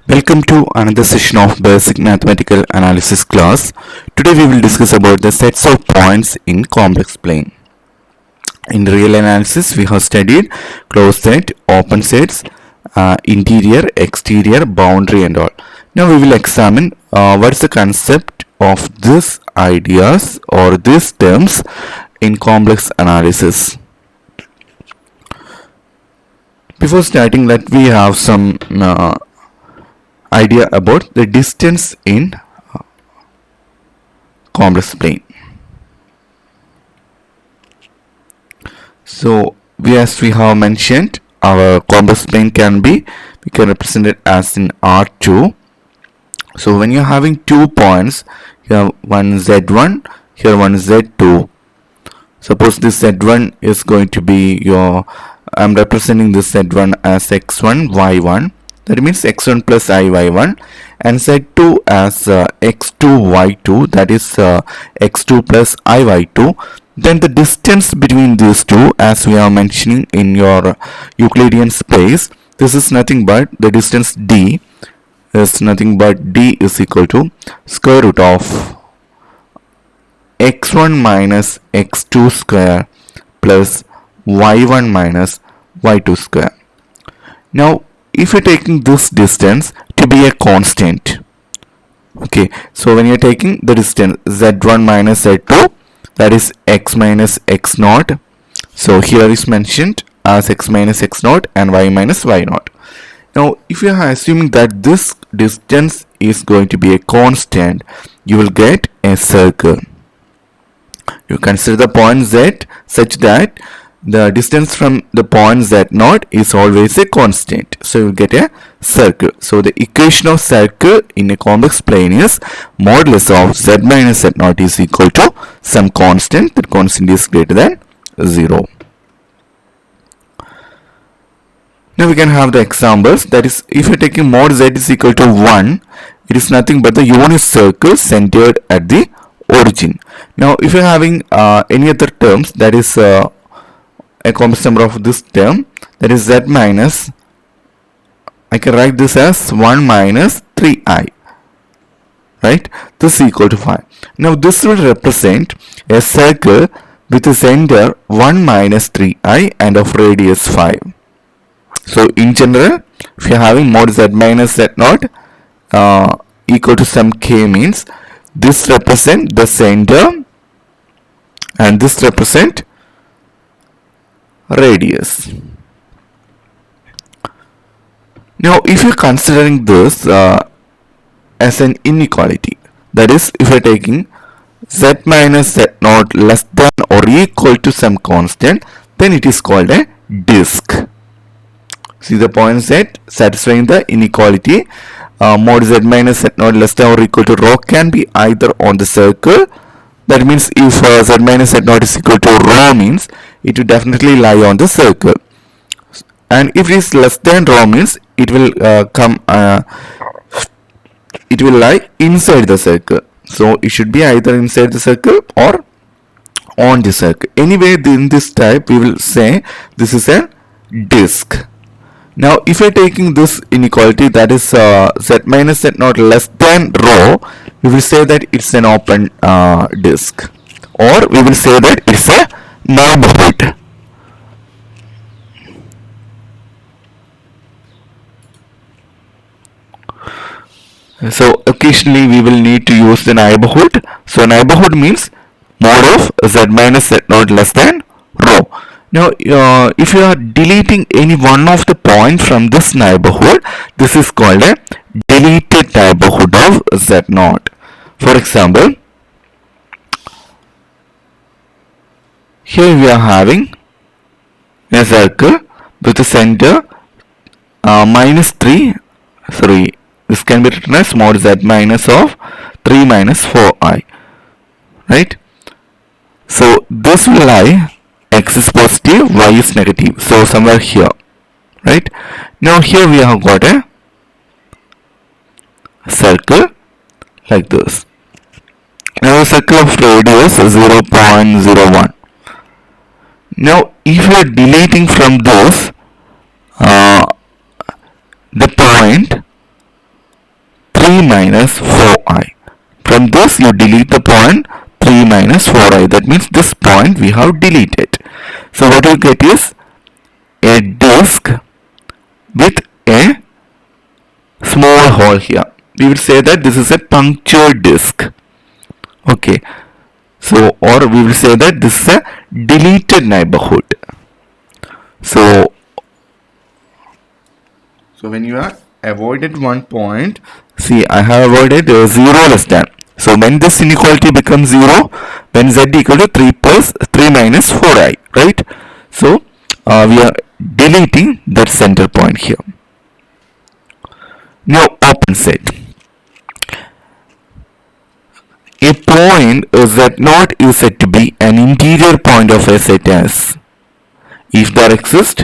Welcome to another session of Basic Mathematical Analysis class. Today we will discuss about the sets of points in complex plane. In real analysis we have studied closed set, open sets, interior, exterior, boundary and all. Now we will examine what is the concept of these ideas or these terms in complex analysis. Before starting, let me have some idea about the distance in complex plane. So as we have mentioned, our complex plane we can represent it as in R2. So when you're having 2 points, here one Z1, here one Z2. Suppose this Z1 is going to be I'm representing this Z1 as X1, Y1. That means X1 plus I, Y1, and Z2 as X2, Y2, that is X2 plus I, Y2. Then the distance between these two, as we are mentioning in your Euclidean space, this is nothing but the distance D is nothing but D is equal to square root of X1 minus X2 square plus Y1 minus Y2 square. Now, if you're taking this distance to be a constant, okay, so when you're taking the distance Z1 minus Z2, that is X minus X naught. So here is mentioned as X minus X naught and Y minus Y naught. Now, if you are assuming that this distance is going to be a constant, you will get a circle. You consider the point Z such that the distance from the point Z0 is always a constant. So you get a circle. So the equation of circle in a complex plane is modulus of Z minus Z0 is equal to some constant. That constant is greater than 0. Now we can have the examples. That is, if you are taking mod Z is equal to 1, it is nothing but the unit circle centered at the origin. Now if you are having any other terms, that is a complex number of this term, that is Z minus, I can write this as 1 minus 3i, right? This is equal to 5. Now this will represent a circle with a center 1 minus 3i and of radius 5. So in general, if you are having mod Z minus Z0 equal to some k, means this represent the center and this represent radius. Now if you are considering this as an inequality, that is, if you are taking Z minus Z0 less than or equal to some constant, then it is called a disk. See the point Z satisfying the inequality, mod Z minus Z0 less than or equal to rho can be either on the circle. That means if Z minus Z0 is equal to rho, means it will definitely lie on the circle. And if it is less than rho, means it will it will lie inside the circle. So it should be either inside the circle or on the circle. Anyway, in this type we will say this is a disk. Now if you are taking this inequality, that is Z minus Z0 less than rho, we will say that it's an open disk, or we will say that it's a neighborhood. So occasionally we will need to use the neighborhood. So neighborhood means mod of Z minus Z0 less than rho. Now if you are deleting any one of the points from this neighborhood, this is called a deleted neighborhood of Z0. For example, here we are having a circle with a center minus 3, this can be written as mod Z minus of 3 minus 4i, right? So this will lie, x is positive, y is negative, so somewhere here, right? Now here we have got a circle like this. Now the circle of radius is 0.01. Now if you are deleting from this the point 3 minus 4i. From this you delete the point 3 minus 4i. That means this point we have deleted. So what you get is a disk with a small hole here. We will say that this is a punctured disk. Okay. So, or we will say that this is a deleted neighborhood. So when you are avoided one point, see, I have avoided 0 less than. So when this inequality becomes 0, when z equal to 3 plus 3 minus 4i, right? So we are deleting that center point here. Now open set. A point z0 is said to be an interior point of a set S if there exists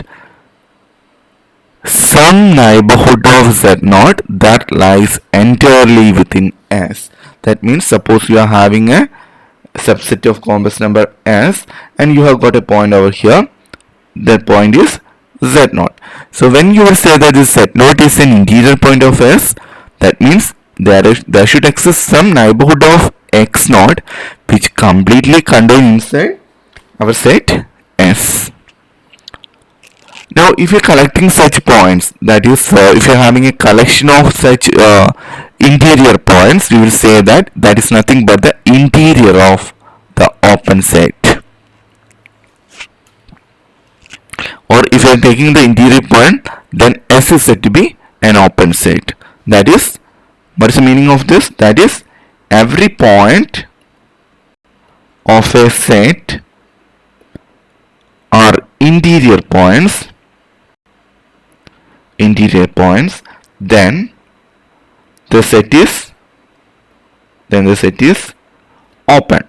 some neighborhood of z0 that lies entirely within S. That means suppose you are having a subset of complex number S and you have got a point over here. That point is z0. So when you will say that this z0 is an interior point of S, that means there should exist some neighborhood of x0 which completely contain inside our set S. Now if you are collecting such points, that is if you are having a collection of such interior points, we will say that that is nothing but the interior of the open set. Or if you are taking the interior point, then S is said to be an open set. That is, what is the meaning of this? That is, every point of a set are interior points, then the set is open.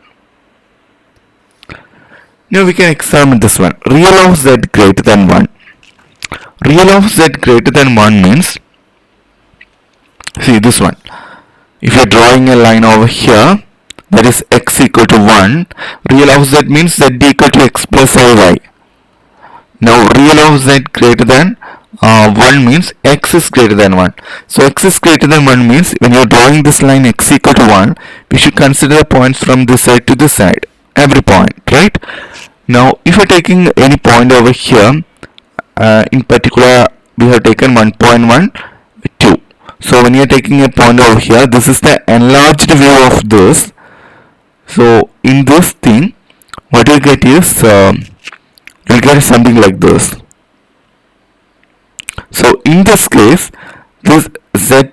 Now we can examine this one. Real of z greater than 1. Real of z greater than 1 means, see this one. If you are drawing a line over here, that is x equal to 1, real of z means z equal to x plus y. Now real of z greater than 1 means x is greater than 1. So x is greater than 1 means when you are drawing this line x equal to 1, we should consider the points from this side to this side. Every point, right? Now if you are taking any point over here, in particular we have taken 1.1, 2. So when you are taking a point over here, this is the enlarged view of this. So in this thing, what you get is you get something like this. So in this case, this z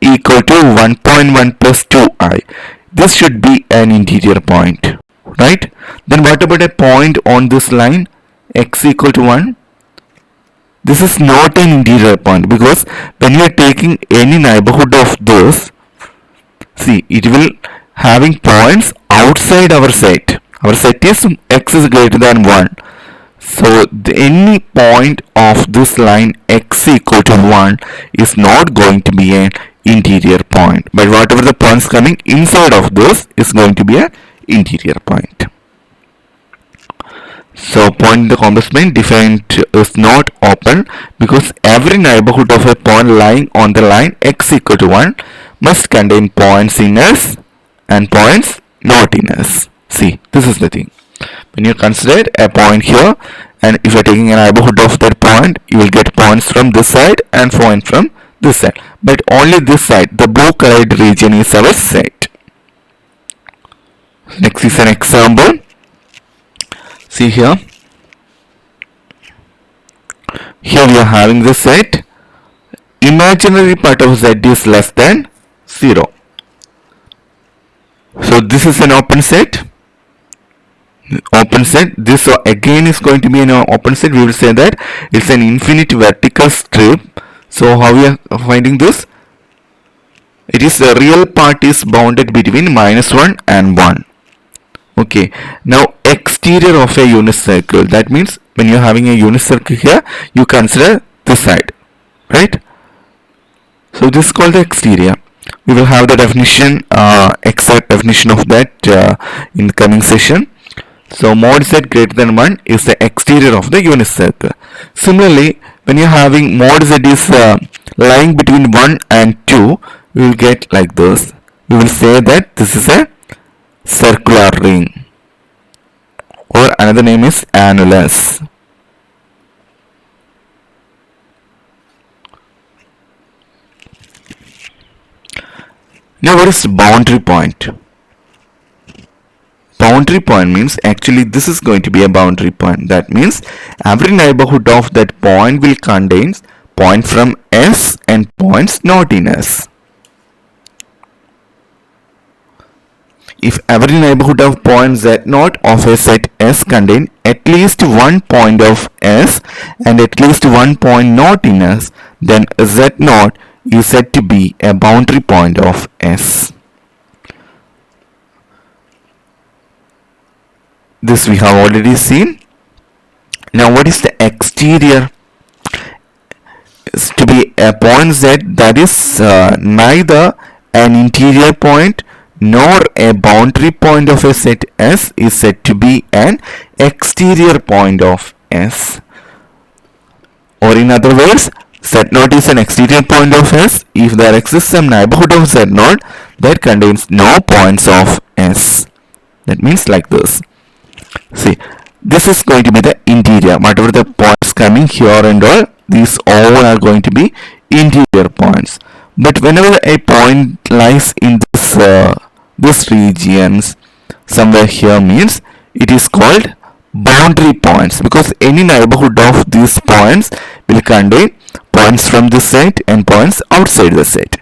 equal to 1.1 plus 2i. This should be an interior point, right? Then what about a point on this line x equal to 1? This is not an interior point because when you are taking any neighborhood of this, see, it will having points outside our set. Our set is x is greater than 1. So any point of this line x equal to 1 is not going to be an interior point, but whatever the points coming inside of this is going to be an interior point. So point in the complex plane defined is not open because every neighborhood of a point lying on the line x equal to 1 must contain points in S and points not in S. See, this is the thing. When you consider a point here, and if you are taking a neighborhood of that point, you will get points from this side and points from this side. But only this side, the blue colored region, is our set. Next is an example. See here. Here we are having the set. Imaginary part of z is less than 0. So this is an open set. This again is going to be an open set. We will say that it's an infinite vertical strip. So how we are finding this? It is the real part is bounded between -1 and 1. Okay. Now exterior of a unit circle. That means when you are having a unit circle here, you consider this side, right? So this is called the exterior. We will have the definition, exact definition of that in the coming session. So mod z greater than 1 is the exterior of the unit circle. Similarly, when you are having mod z is lying between 1 and 2, we will get like this. We will say that this is a circular ring, or another name is annulus. Now what is the boundary point? Boundary point means actually this is going to be a boundary point. That means every neighborhood of that point will contain points from S and points not in S. If every neighborhood of point Z0 of a set S contain at least one point of S and at least one point not in S, then Z0 is said to be a boundary point of S. This we have already seen. Now what is the exterior? It's to be a point Z that is neither an interior point nor a boundary point of a set S is said to be an exterior point of S. Or in other words, Z0 is an exterior point of S if there exists some neighborhood of Z0 that contains no points of S. That means like this. See, this is going to be the interior. Whatever the points coming here and all, these all are going to be interior points. But whenever a point lies in this regions somewhere here, means it is called boundary points, because any neighborhood of these points will contain points from the set and points outside the set.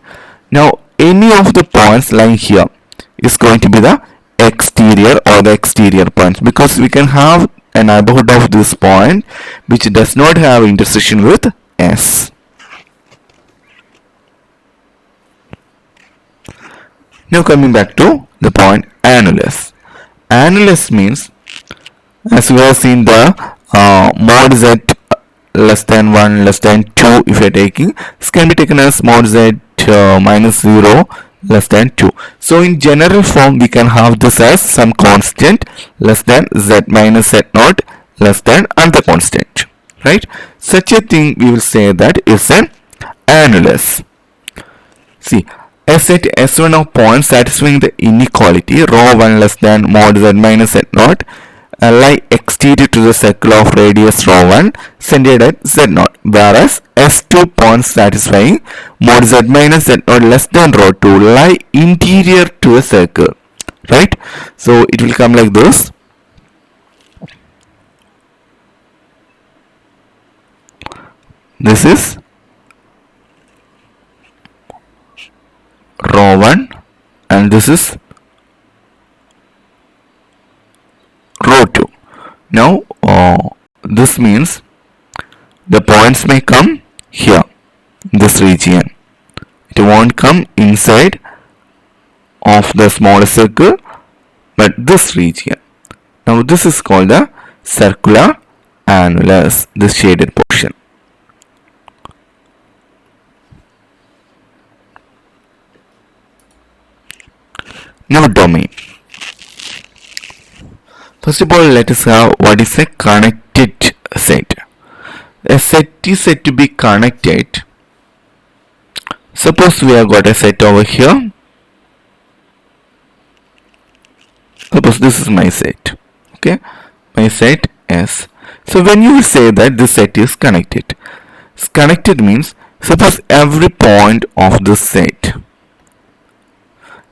Now any of the points lying here is going to be the exterior or the exterior points, because we can have a neighborhood of this point which does not have intersection with S. Now coming back to the point annulus. Annulus means, as we have seen, the mod Z less than 1, less than 2, if you are taking, this can be taken as mod Z minus 0 less than 2. So in general form we can have this as some constant less than Z minus Z0 less than another constant, right? Such a thing we will say that is an annulus. See, a set S1 of points satisfying the inequality rho 1 less than mod Z minus Z0 lie exterior to the circle of radius rho 1 centered at Z0, whereas S2 points satisfying mod Z minus Z0 less than rho 2 lie interior to a circle, right? So it will come like this. This is rho 1 and this is rho 2. Now this means the points may come here, this region. It won't come inside of the smaller circle, but this region. Now this is called the circular annulus, this shaded portion. Now domain. First of all, let us have what is a connected set. A set is said to be connected. Suppose we have got a set over here. Suppose this is my set. Okay, my set S. So when you say that this set is connected, connected means suppose every point of this set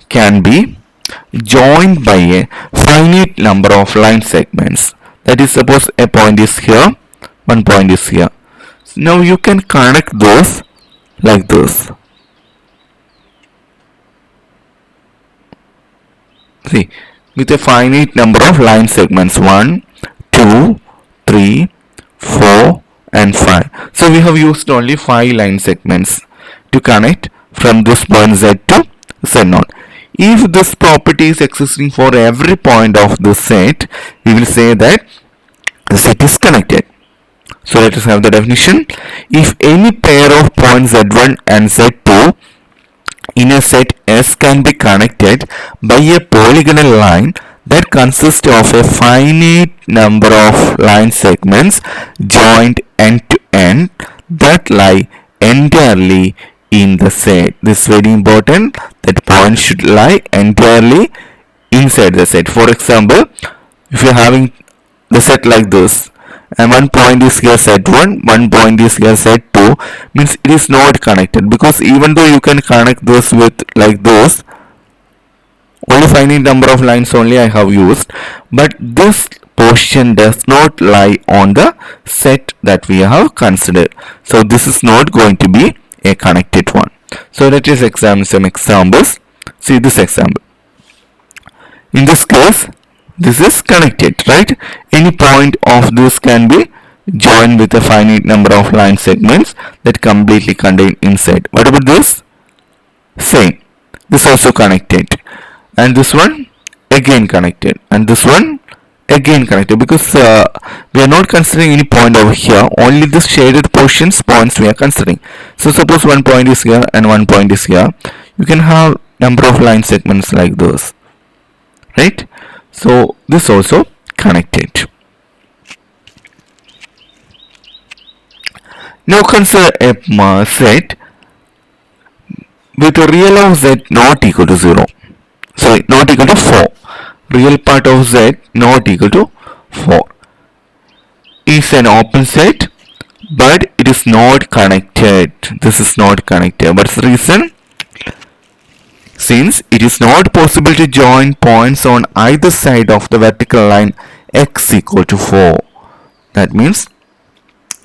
can be joined by a finite number of line segments. That is, suppose a point is here, one point is here. So now you can connect those like this. See, with a finite number of line segments, 1, 2, 3, 4 and 5. So we have used only 5 line segments to connect from this point Z to Z0. If this property is existing for every point of the set, we will say that the set is connected. So let us have the definition. If any pair of points Z1 and Z2 in a set S can be connected by a polygonal line that consists of a finite number of line segments joined end to end that lie entirely in the set. This is very important, that point should lie entirely inside the set. For example, if you're having the set like this, and one point is here set 1, one point is here set 2, means it is not connected, because even though you can connect this with like this, only finite number of lines only I have used, but this portion does not lie on the set that we have considered. So this is not going to be a connected one. So let us examine some examples. See this example. In this case, this is connected, right? Any point of this can be joined with a finite number of line segments that completely contain inside. What about this? Same. This also connected. And this one again connected. And this one again connected, because we are not considering any point over here, only this shaded portions points we are considering. So suppose one point is here and one point is here, you can have number of line segments like this, right? So this also connected. Now consider a set with a real of z not equal to 0. Sorry, not equal to 4. Real part of z not equal to 4 is an open set, but it is not connected. This is not connected. What's the reason? Since it is not possible to join points on either side of the vertical line x equal to 4. That means,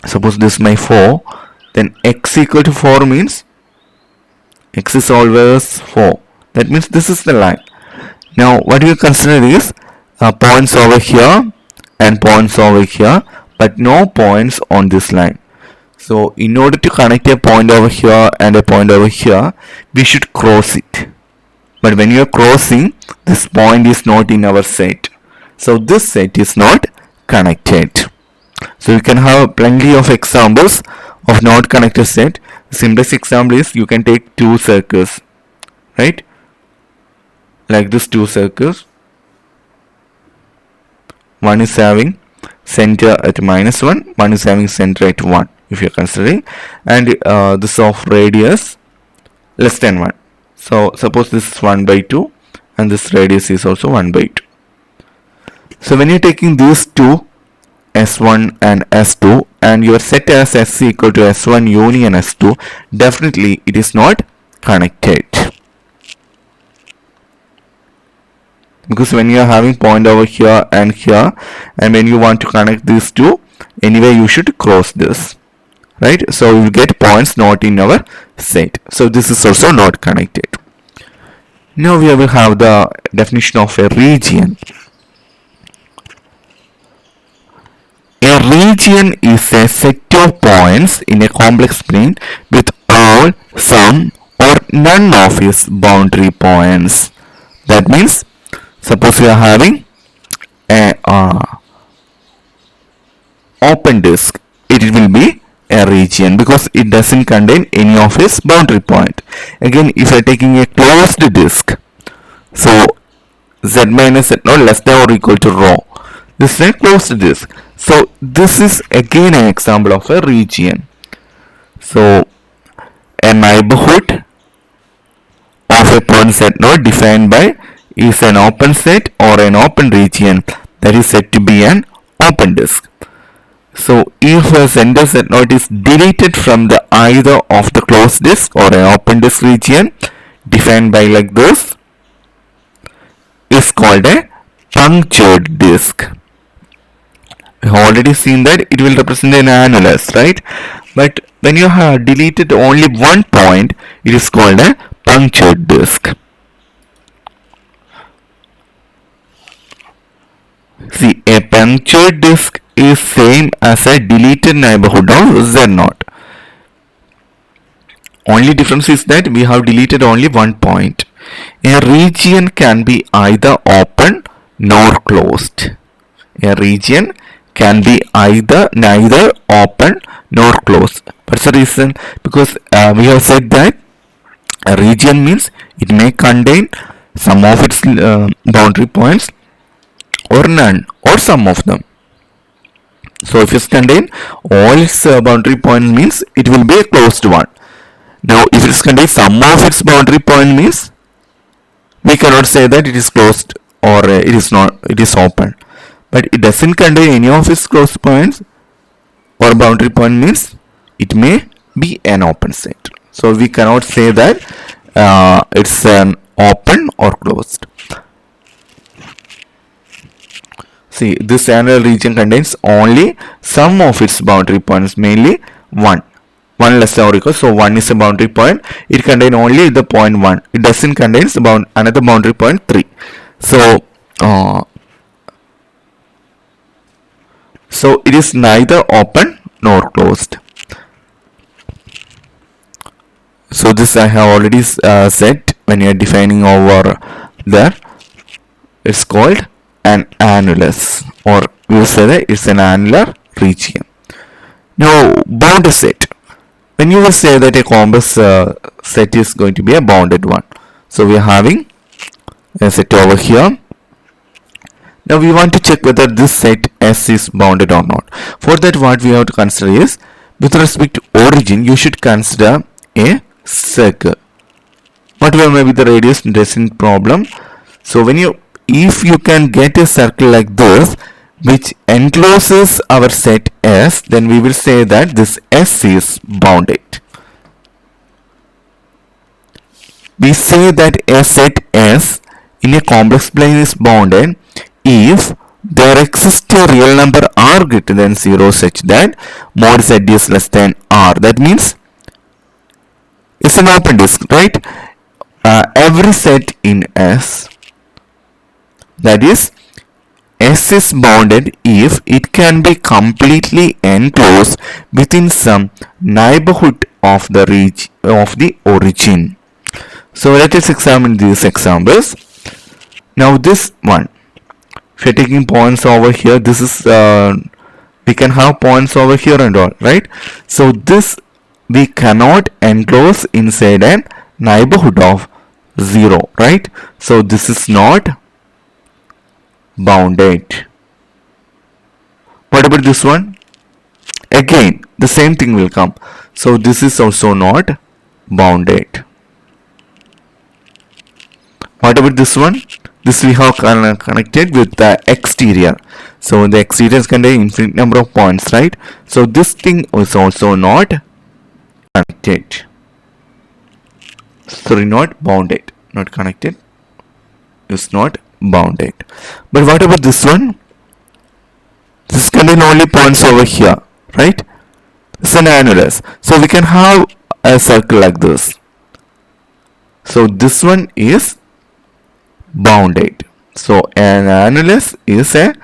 suppose this is my 4, then x equal to 4 means x is always 4. That means this is the line. Now what you consider is points over here and points over here, but no points on this line. So in order to connect a point over here and a point over here, we should cross it. But when you are crossing, this point is not in our set. So this set is not connected. So you can have plenty of examples of not connected set. The simplest example is you can take two circles, right? Like this, two circles. One is having center at -1, one is having center at 1, if you are considering, and this of radius less than 1. So suppose this is 1 by 2 and this radius is also 1 by 2. So when you're taking these two, S1 and S2, and you are set as S equal to S1 union S2, definitely it is not connected. Because when you are having point over here, and when you want to connect these two, anyway you should cross this. Right, so we will get points not in our set. So this is also not connected. Now we will have the definition of a region. A region is a set of points in a complex plane with all, some, or none of its boundary points. That means, suppose we are having a open disk, it will be a region because it doesn't contain any of its boundary point. Again, if you are taking a closed disk, so z minus z naught less than or equal to rho, this is a closed disk. So this is again an example of a region. So a neighborhood of a point z naught defined by is an open set or an open region that is said to be an open disk. So if a center z naught is deleted from the either of the closed disk or an open disk region defined by like this, is called a punctured disk. We have already seen that it will represent an annulus, right? But when you have deleted only one point, it is called a punctured disk. See, a punctured disk is same as a deleted neighborhood of z naught. Only difference is that we have deleted only one point. A region can be either open nor closed. A region can be either neither open nor closed. What's the reason? Because we have said that a region means it may contain some of its boundary points or none or some of them. So if it contain all its boundary points means it will be a closed one. Now if it contains some of its boundary point means we cannot say that it is closed or it is not, it is open. But it doesn't contain any of its closed points or boundary point means it may be an open set. So we cannot say that it's an open or closed. See, this annular region contains only some of its boundary points, mainly one less than or equal. So 1 is a boundary point. It contains only the point 1. It doesn't contain another boundary point 3. So it is neither open nor closed. So this I have already said when you are defining over there. It's called an annulus, or we will say that it's an annular region. Now bounded set. When you will say that a complex set is going to be a bounded one. So we are having a set over here. Now we want to check whether this set S is bounded or not. For that, what we have to consider is, with respect to origin, you should consider a circle. Whatever may be the radius, doesn't problem. So if you can get a circle like this which encloses our set S, then we will say that this S is bounded. We say that a set S in a complex plane is bounded if there exists a real number R greater than 0 such that mod Z is less than R. That means it's an open disk, right? Every set in S, that is, S is bounded if it can be completely enclosed within some neighborhood of the origin. So let us examine these examples. Now this one, if you're taking points over here, this is we can have points over here and all, right? So this we cannot enclose inside a neighborhood of 0, right? So this is not bounded. What about this one? Again the same thing will come. So this is also not bounded. What about this one? This we have connected with the exterior. So the exterior contains infinite number of points, right? So this thing is also not connected. Sorry, not bounded. Not connected. It's not bounded. But what about this one? This contains only points over here, right? It's an annulus. So we can have a circle like this. So this one is bounded. So an annulus is a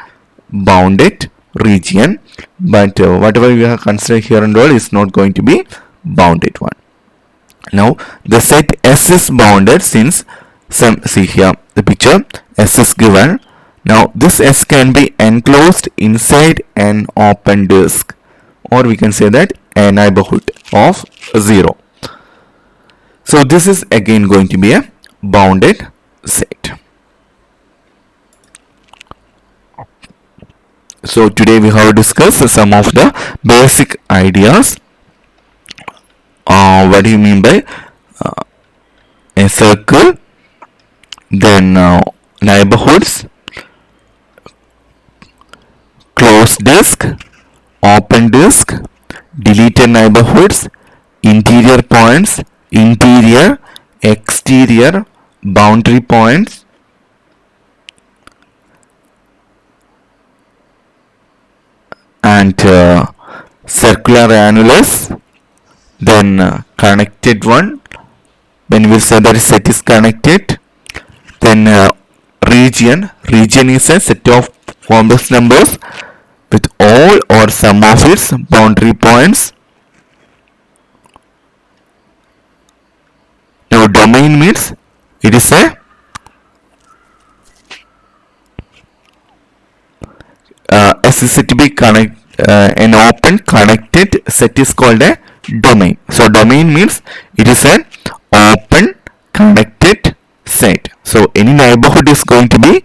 bounded region, but whatever we have considered here and all is not going to be bounded one. Now the set S is bounded since see here the picture, S is given. Now this S can be enclosed inside an open disk, or we can say that a neighborhood of 0. So this is again going to be a bounded set. So today we have discussed some of the basic ideas. What do you mean by a circle, then neighborhoods, closed disk, open disk, deleted neighborhoods, interior points, interior, exterior, boundary points, and circular annulus, then connected one, when we say that set is connected, then region is a set of complex numbers with all or some of its boundary points. Now domain means it is a set to be an open connected set is called a domain. So domain means it is an open connected set. So any neighborhood is going to be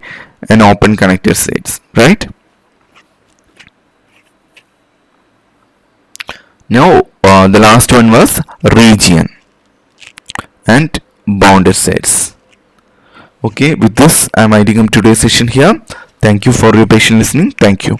an open connected set, right? Now the last one was region. and bounded sides. Okay, with this I'm ending up today's session here. Thank you for your patient listening. Thank you.